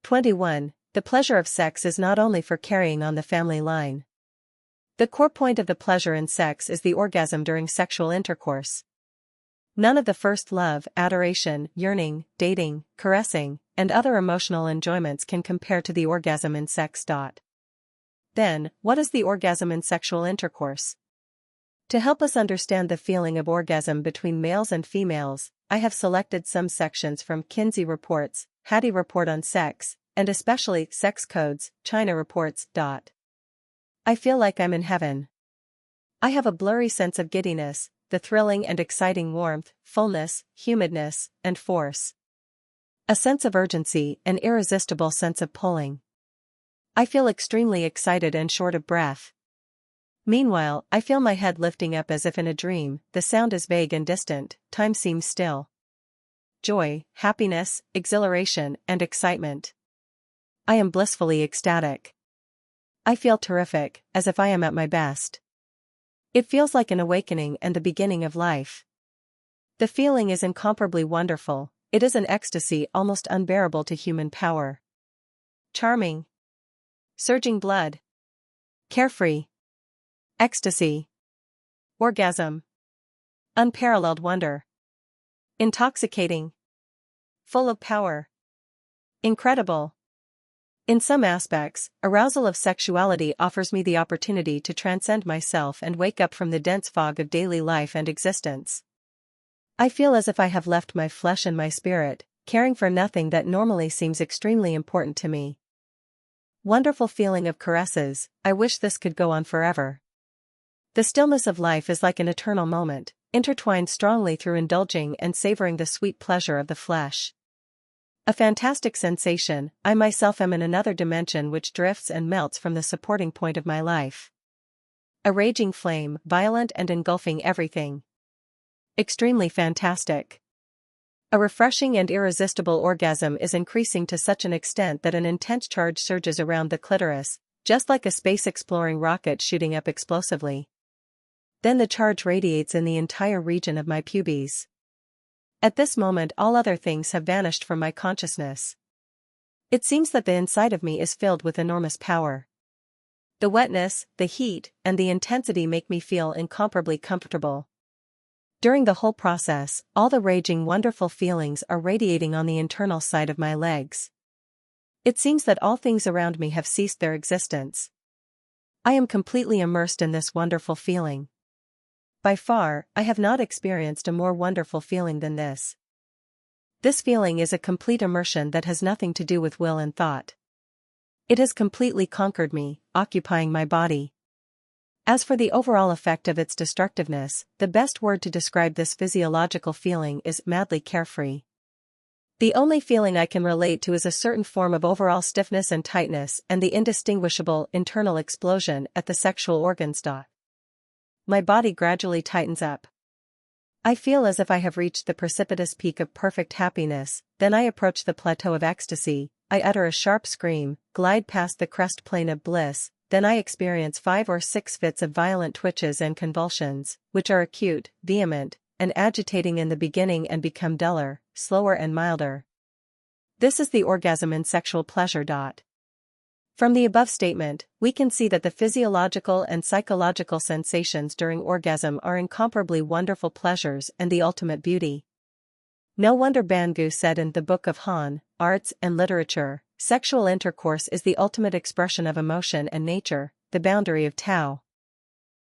21. The pleasure of sex is not only for carrying on the family line. The core point of the pleasure in sex is the orgasm during sexual intercourse. None of the first love, adoration, yearning, dating, caressing, and other emotional enjoyments can compare to the orgasm in sex. Then, what is the orgasm in sexual intercourse? To help us understand the feeling of orgasm between males and females, I have selected some sections from Kinsey Reports, Hattie Report on Sex, and especially Sex Codes, China Reports. I feel like I'm in heaven. I have a blurry sense of giddiness, the thrilling and exciting warmth, fullness, humidness, and force. A sense of urgency, an irresistible sense of pulling. I feel extremely excited and short of breath. Meanwhile, I feel my head lifting up as if in a dream, the sound is vague and distant, time seems still. Joy, happiness, exhilaration, and excitement. I am blissfully ecstatic. I feel terrific, as if I am at my best. It feels like an awakening and the beginning of life. The feeling is incomparably wonderful, it is an ecstasy almost unbearable to human power. Charming. Surging blood. Carefree. Ecstasy. Orgasm. Unparalleled wonder. Intoxicating. Full of power. Incredible. In some aspects, arousal of sexuality offers me the opportunity to transcend myself and wake up from the dense fog of daily life and existence. I feel as if I have left my flesh and my spirit, caring for nothing that normally seems extremely important to me. Wonderful feeling of caresses, I wish this could go on forever. The stillness of life is like an eternal moment, intertwined strongly through indulging and savoring the sweet pleasure of the flesh. A fantastic sensation, I myself am in another dimension which drifts and melts from the supporting point of my life. A raging flame, violent and engulfing everything. Extremely fantastic. A refreshing and irresistible orgasm is increasing to such an extent that an intense charge surges around the clitoris, just like a space-exploring rocket shooting up explosively. Then the charge radiates in the entire region of my pubes. At this moment all other things have vanished from my consciousness. It seems that the inside of me is filled with enormous power. The wetness, the heat, and the intensity make me feel incomparably comfortable. During the whole process, all the raging wonderful feelings are radiating on the internal side of my legs. It seems that all things around me have ceased their existence. I am completely immersed in this wonderful feeling. By far, I have not experienced a more wonderful feeling than this. This feeling is a complete immersion that has nothing to do with will and thought. It has completely conquered me, occupying my body. As for the overall effect of its destructiveness, the best word to describe this physiological feeling is madly carefree. The only feeling I can relate to is a certain form of overall stiffness and tightness and the indistinguishable internal explosion at the sexual organs. My body gradually tightens up. I feel as if I have reached the precipitous peak of perfect happiness, then I approach the plateau of ecstasy, I utter a sharp scream, glide past the crest plane of bliss, then I experience 5 or 6 fits of violent twitches and convulsions, which are acute, vehement, and agitating in the beginning and become duller, slower and milder. This is the orgasm in sexual pleasure. From the above statement, we can see that the physiological and psychological sensations during orgasm are incomparably wonderful pleasures and the ultimate beauty. No wonder Bangu said in the Book of Han, Arts and Literature, sexual intercourse is the ultimate expression of emotion and nature, the boundary of Tao.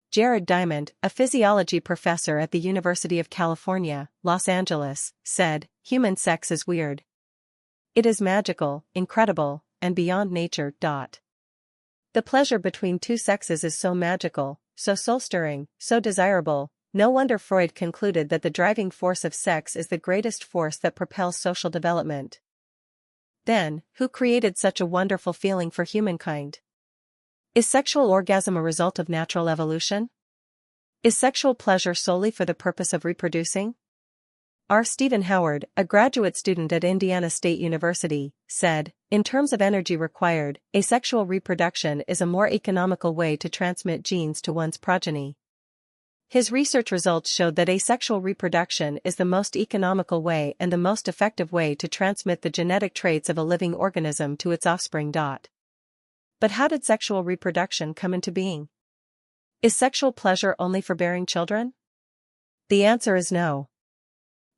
Jared Diamond, a physiology professor at the University of California, Los Angeles, said, "Human sex is weird. It is magical, incredible, and beyond nature." The pleasure between two sexes is so magical, so soul-stirring, so desirable, no wonder Freud concluded that the driving force of sex is the greatest force that propels social development. Then, who created such a wonderful feeling for humankind? Is sexual orgasm a result of natural evolution? Is sexual pleasure solely for the purpose of reproducing? R. Stephen Howard, a graduate student at Indiana State University, said, "In terms of energy required, asexual reproduction is a more economical way to transmit genes to one's progeny." His research results showed that asexual reproduction is the most economical way and the most effective way to transmit the genetic traits of a living organism to its offspring. But how did sexual reproduction come into being? Is sexual pleasure only for bearing children? The answer is no.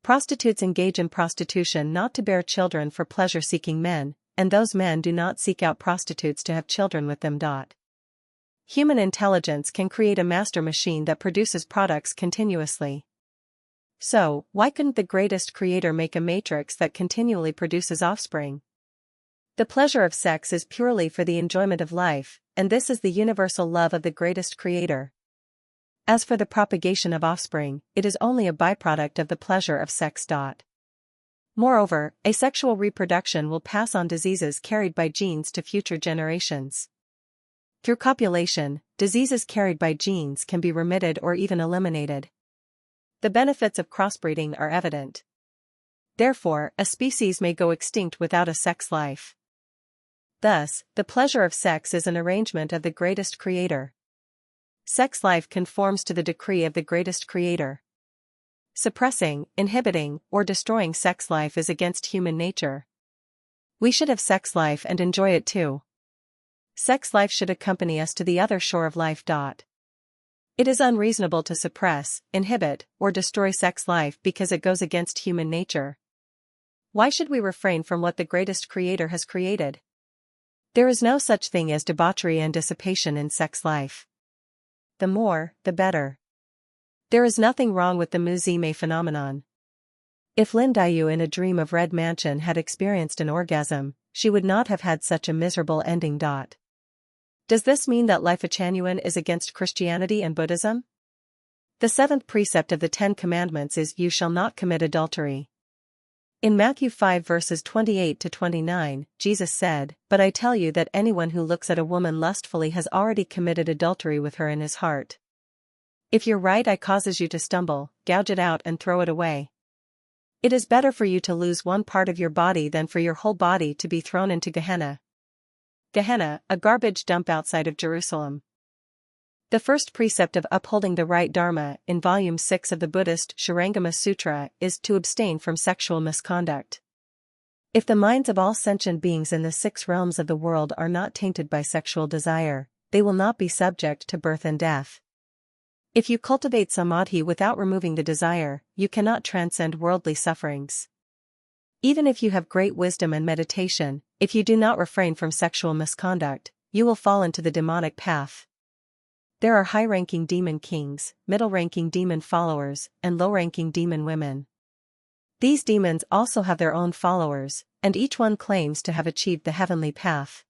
Prostitutes engage in prostitution not to bear children for pleasure-seeking men, and those men do not seek out prostitutes to have children with them. Human intelligence can create a master machine that produces products continuously. So, why couldn't the greatest creator make a matrix that continually produces offspring? The pleasure of sex is purely for the enjoyment of life, and this is the universal love of the greatest creator. As for the propagation of offspring, it is only a byproduct of the pleasure of sex. Moreover, asexual reproduction will pass on diseases carried by genes to future generations. Through copulation, diseases carried by genes can be remitted or even eliminated. The benefits of crossbreeding are evident. Therefore, a species may go extinct without a sex life. Thus, the pleasure of sex is an arrangement of the greatest creator. Sex life conforms to the decree of the greatest creator. Suppressing, inhibiting, or destroying sex life is against human nature. We should have sex life and enjoy it too. Sex life should accompany us to the other shore of life. It is unreasonable to suppress, inhibit, or destroy sex life because it goes against human nature. Why should we refrain from what the greatest creator has created? There is no such thing as debauchery and dissipation in sex life. The more, the better. There is nothing wrong with the Muzi-Me phenomenon. If Lin Dayu in A Dream of Red Mansion had experienced an orgasm, she would not have had such a miserable ending. Does this mean that Lifechanyuan is against Christianity and Buddhism? The seventh precept of the Ten Commandments is "You shall not commit adultery." In Matthew 5 verses 28 to 29, Jesus said, "But I tell you that anyone who looks at a woman lustfully has already committed adultery with her in his heart. If your right eye causes you to stumble, gouge it out and throw it away. It is better for you to lose one part of your body than for your whole body to be thrown into Gehenna." Gehenna, a garbage dump outside of Jerusalem. The first precept of upholding the right dharma, in Volume 6 of the Buddhist Shurangama Sutra, is to abstain from sexual misconduct. If the minds of all sentient beings in the 6 realms of the world are not tainted by sexual desire, they will not be subject to birth and death. If you cultivate samadhi without removing the desire, you cannot transcend worldly sufferings. Even if you have great wisdom and meditation, if you do not refrain from sexual misconduct, you will fall into the demonic path. There are high-ranking demon kings, middle-ranking demon followers, and low-ranking demon women. These demons also have their own followers, and each one claims to have achieved the heavenly path.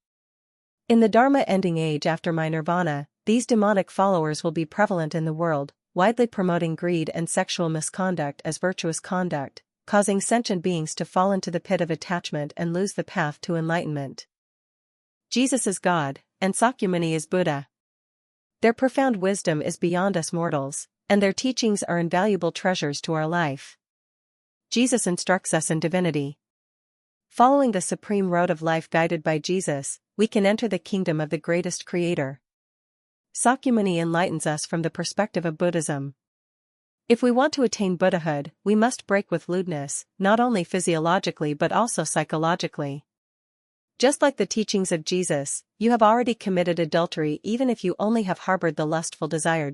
In the Dharma ending age after my nirvana, these demonic followers will be prevalent in the world, widely promoting greed and sexual misconduct as virtuous conduct, causing sentient beings to fall into the pit of attachment and lose the path to enlightenment. Jesus is God, and Sakyamuni is Buddha. Their profound wisdom is beyond us mortals, and their teachings are invaluable treasures to our life. Jesus instructs us in divinity. Following the supreme road of life guided by Jesus, we can enter the kingdom of the greatest creator. Sakyamuni enlightens us from the perspective of Buddhism. If we want to attain Buddhahood, we must break with lewdness, not only physiologically but also psychologically. Just like the teachings of Jesus, you have already committed adultery even if you only have harbored the lustful desire.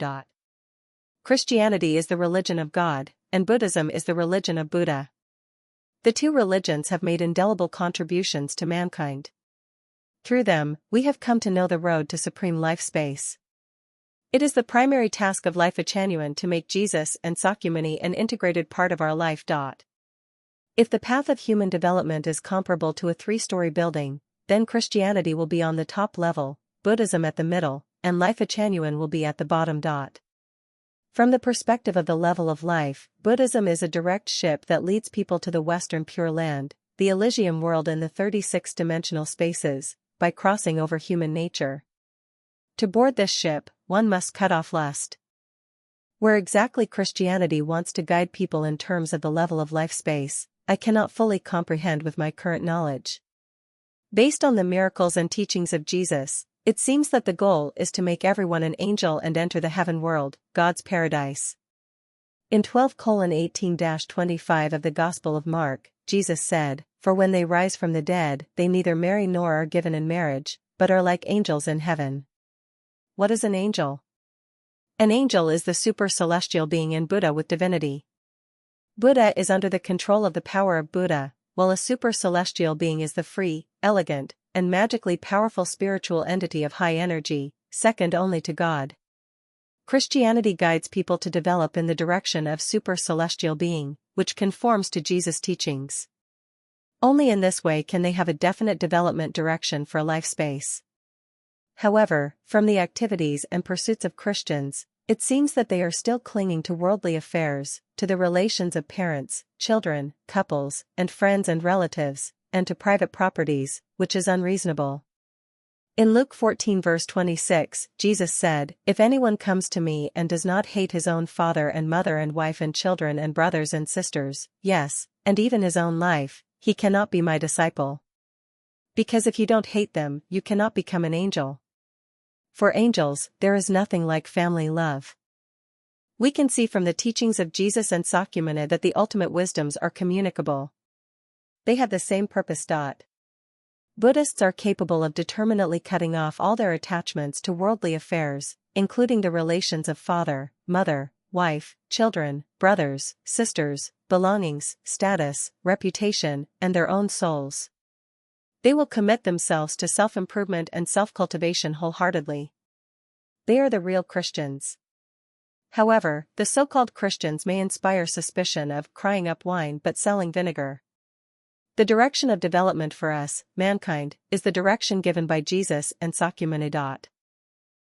Christianity is the religion of God, and Buddhism is the religion of Buddha. The two religions have made indelible contributions to mankind. Through them, we have come to know the road to supreme life space. It is the primary task of Lifechanyuan to make Jesus and Sakyamuni an integrated part of our life. If the path of human development is comparable to a 3-story building, then Christianity will be on the top level, Buddhism at the middle, and Lifechanyuan will be at the bottom. From the perspective of the level of life, Buddhism is a direct ship that leads people to the Western Pure Land, the Elysium world in the 36-dimensional spaces, by crossing over human nature. To board this ship, one must cut off lust. Where exactly Christianity wants to guide people in terms of the level of life space, I cannot fully comprehend with my current knowledge. Based on the miracles and teachings of Jesus, It seems that the goal is to make everyone an angel and enter the heaven world, God's paradise. In 12:18-25 of the Gospel of Mark, Jesus said, "For when they rise from the dead, they neither marry nor are given in marriage, but are like angels in heaven." What is an angel? An angel is the super-celestial being in Buddha with divinity. Buddha is under the control of the power of Buddha, while a super-celestial being is the free, elegant, and magically powerful spiritual entity of high energy, second only to God. Christianity guides people to develop in the direction of super-celestial being, which conforms to Jesus' teachings. Only in this way can they have a definite development direction for a life space. However, from the activities and pursuits of Christians, it seems that they are still clinging to worldly affairs, to the relations of parents, children, couples, and friends and relatives, and to private properties, which is unreasonable. In Luke 14 verse 26, Jesus said, "If anyone comes to me and does not hate his own father and mother and wife and children and brothers and sisters, yes, and even his own life, he cannot be my disciple." Because if you don't hate them, you cannot become an angel. For angels, there is nothing like family love. We can see from the teachings of Jesus and Sakyamuni that the ultimate wisdoms are communicable. They have the same purpose. Buddhists are capable of determinately cutting off all their attachments to worldly affairs, including the relations of father, mother, wife, children, brothers, sisters, belongings, status, reputation, and their own souls. They will commit themselves to self-improvement and self-cultivation wholeheartedly. They are the real Christians. However, the so-called Christians may inspire suspicion of crying up wine but selling vinegar. The direction of development for us, mankind, is the direction given by Jesus and Sakyamuni.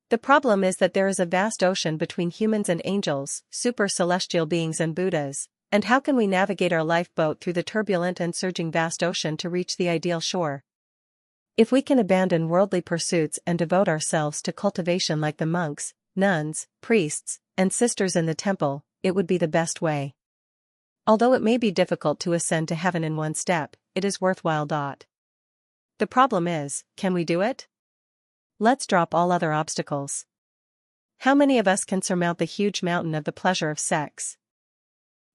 The problem is that there is a vast ocean between humans and angels, super-celestial beings and Buddhas, and how can we navigate our lifeboat through the turbulent and surging vast ocean to reach the ideal shore? If we can abandon worldly pursuits and devote ourselves to cultivation like the monks, nuns, priests, and sisters in the temple, it would be the best way. Although it may be difficult to ascend to heaven in one step, it is worthwhile. The problem is, can we do it? Let's drop all other obstacles. How many of us can surmount the huge mountain of the pleasure of sex?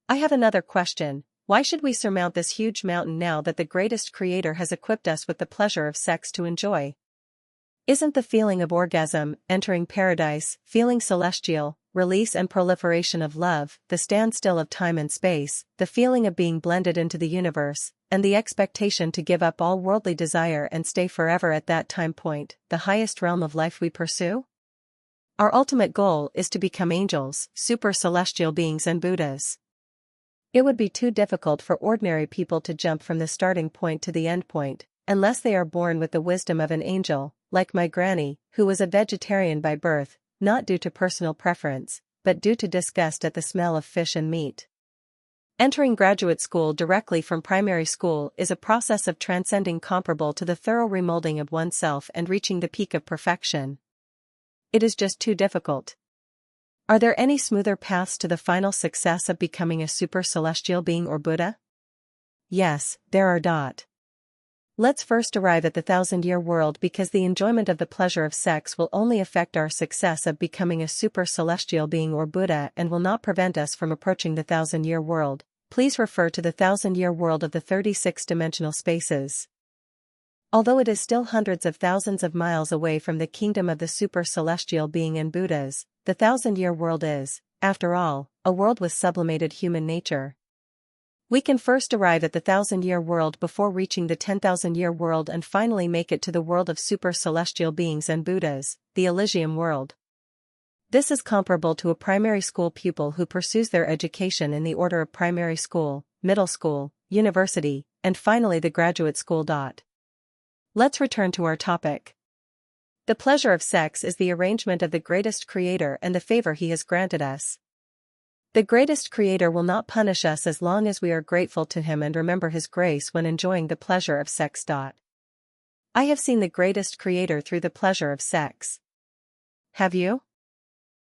I have another question. Why should we surmount this huge mountain now that the greatest creator has equipped us with the pleasure of sex to enjoy? Isn't the feeling of orgasm, entering paradise, feeling celestial, release and proliferation of love, the standstill of time and space, the feeling of being blended into the universe, and the expectation to give up all worldly desire and stay forever at that time point, the highest realm of life we pursue? Our ultimate goal is to become angels, super-celestial beings and Buddhas. It would be too difficult for ordinary people to jump from the starting point to the end point, unless they are born with the wisdom of an angel, like my granny, who was a vegetarian by birth, not due to personal preference, but due to disgust at the smell of fish and meat. Entering graduate school directly from primary school is a process of transcending comparable to the thorough remolding of oneself and reaching the peak of perfection. It is just too difficult. Are there any smoother paths to the final success of becoming a super-celestial being or Buddha? Yes, there are. Let's first arrive at the 1,000-year world because the enjoyment of the pleasure of sex will only affect our success of becoming a super-celestial being or Buddha and will not prevent us from approaching the 1,000-year world. Please refer to the 1,000-year world of the 36-dimensional spaces. Although it is still hundreds of thousands of miles away from the kingdom of the super-celestial being and Buddhas, the 1,000-year world is, after all, a world with sublimated human nature. We can first arrive at the 1,000-year world before reaching the 10,000-year world and finally make it to the world of super-celestial beings and Buddhas, the Elysium world. This is comparable to a primary school pupil who pursues their education in the order of primary school, middle school, university, and finally the graduate school. Let's return to our topic. The pleasure of sex is the arrangement of the greatest creator and the favor he has granted us. The greatest creator will not punish us as long as we are grateful to him and remember his grace when enjoying the pleasure of sex. I have seen the greatest creator through the pleasure of sex. Have you?